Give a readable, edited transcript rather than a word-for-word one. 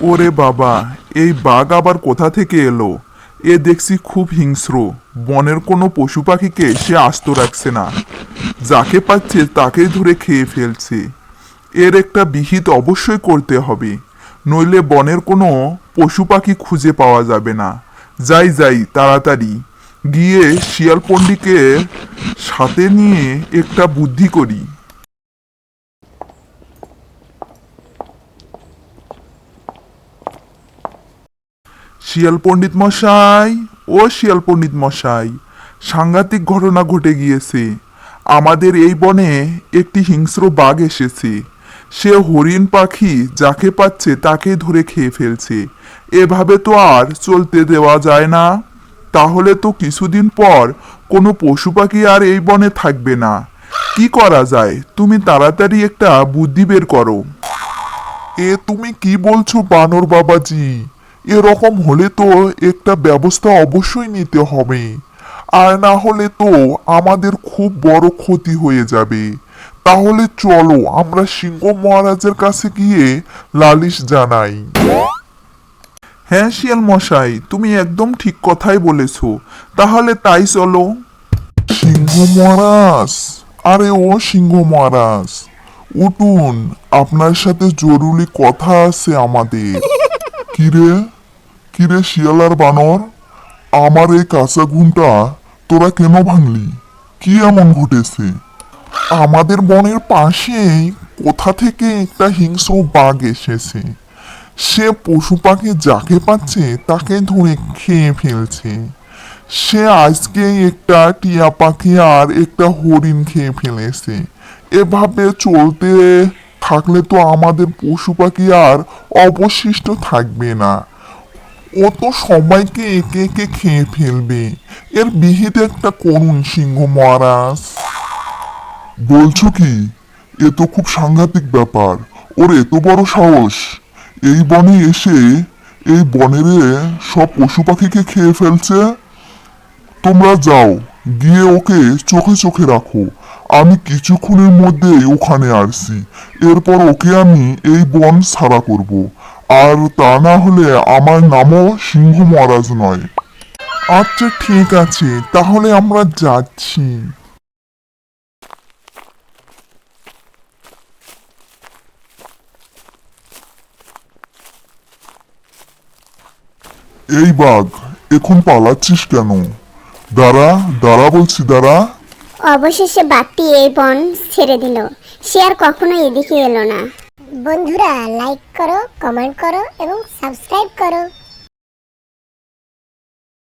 ওরে বাবা, এই বাঘ আবার কোথা থেকে এলো? এ দেখছি খুব হিংস্র। বনের কোনো পশু পাখিকে সে আস্ত রাখছে না, যাকে পাচ্ছে তাকেই ধরে খেয়ে ফেলছে। এর একটা বিহিত অবশ্যই করতে হবে, নইলে বনের কোনো পশু পাখি খুঁজে পাওয়া যাবে না। যাই যাই তাড়াতাড়ি গিয়ে শিয়াল পণ্ডিতকে সাথে নিয়ে একটা বুদ্ধি করি। শিয়াল পণ্ডিত মশাই, ও শিয়াল পণ্ডিত মশাই, সাংঘাতিক ঘটনা ঘটে গিয়েছে। আমাদের এই বনে একটি হিংস্র বাঘ এসেছে। সে হরিণ পাখি যাকে পাচ্ছে তাকে ধরে খেয়ে ফেলছে। এভাবে তো আর চলতে দেওয়া যায় না। তাহলে তো কিছুদিন পর কোনো পশু পাখি আর এই বনে থাকবে না। কি করা যায়? তুমি তাড়াতাড়ি একটা বুদ্ধি বের করো। এ তুমি কি বলছো বানর বাবাজি? এরকম হলে তো একটা ব্যবস্থা অবশ্যই নিতে হবে, আর না হলে তো আমাদের খুব বড় ক্ষতি হয়ে যাবে। তাহলে চলো আমরা সিংহ মহারাজের কাছে গিয়ে লালিশ জানাই। হ্যাঁ শিয়াল মশাই, তুমি একদম ঠিক কথাই বলেছো। তাহলে তাই চলো। সিংহ মহারাজ, আরে ও সিংহ মহারাজ, উঠুন, আপনার সাথে জরুরি কথা আছে আমাদের। কিরে, কিরে শিয়াল আর বানর, আমার এই কাঁচা ঘুমটা তোরা কেন ভাঙলি? কি এমন ঘটেছে? আমাদের বনের পাশেই কোথা থেকে একটা হিংস্র বাঘ এসেছে। সে পশু পাখি যাকে পাচ্ছে তাকে ধরে খেয়ে ফেলছে। সে আজকে একটা টিয়া পাখি আর একটা হরিণ খেয়ে ফেলেছে। এভাবে চলতে থাকলে তো আমাদের পশু পাখি আর অবশিষ্ট থাকবে না। ও তো সবাইকে একে একে খেয়ে ফেলবে। এর বিহিত একটা করুন সিংহ মহারাজ। বলছো কি? এ তো খুব সাংঘাতিক ব্যাপার। ওর এত বড় সাহস, এই বনে এসে এই বনের সব পশু পাখিকে খেয়ে ফেলছে। তোমরা যাও, গিয়ে ওকে চোখে চোখে রাখো। আমি কিছুক্ষণের মধ্যেই ওখানে আসছি। এরপর ওকে আমি এই বন ছাড়া করব। আর তা না হলে আমার নামও সিংহ মহারাজ নয়। আচ্ছা ঠিক আছে, তাহলে আমরা যাচ্ছি। এই বাঘ, এখন পালাচ্ছিস কেন? দাঁড়া, দাঁড়া বলছি, দাঁড়া। অবশেষে বাঘটি এই বন ছেড়ে দিল। সে আর কখনো এদিকে এলো না। বন্ধুরা লাইক করো, কমেন্ট করো এবং সাবস্ক্রাইব